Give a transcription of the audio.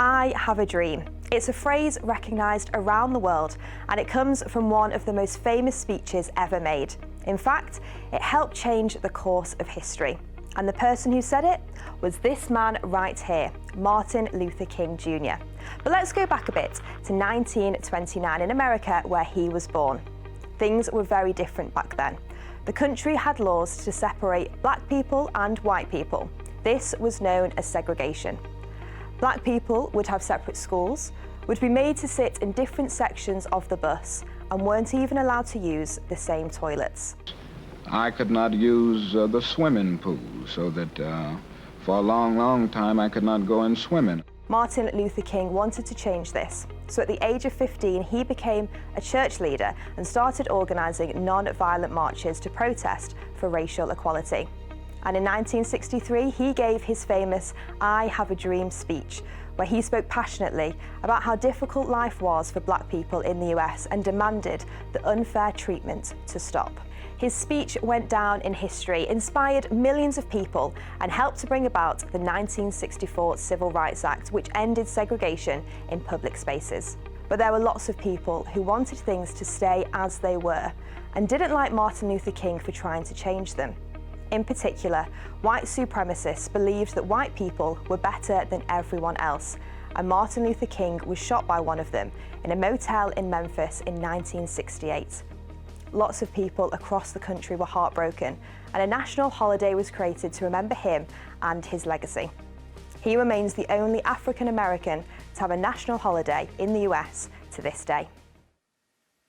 I have a dream. It's a phrase recognised around the world, and it comes from one of the most famous speeches ever made. In fact, it helped change the course of history. And the person who said it was this man right here, Martin Luther King Jr. But let's go back a bit to 1929 in America, where he was born. Things were very different back then. The country had laws to separate black people and white people. This was known as segregation. Black people would have separate schools, would be made to sit in different sections of the bus, and weren't even allowed to use the same toilets. I could not use the swimming pool, so that for a long time I could not go in swimming. Martin Luther King wanted to change this, so at the age of 15 he became a church leader and started organising non-violent marches to protest for racial equality. And in 1963 he gave his famous "I Have a Dream" speech, where he spoke passionately about how difficult life was for black people in the US and demanded the unfair treatment to stop. His speech went down in history, inspired millions of people, and helped to bring about the 1964 Civil Rights Act, which ended segregation in public spaces. But there were lots of people who wanted things to stay as they were and didn't like Martin Luther King for trying to change them. In particular, white supremacists believed that white people were better than everyone else, and Martin Luther King was shot by one of them in a motel in Memphis in 1968. Lots of people across the country were heartbroken, and a national holiday was created to remember him and his legacy. He remains the only African American to have a national holiday in the US to this day.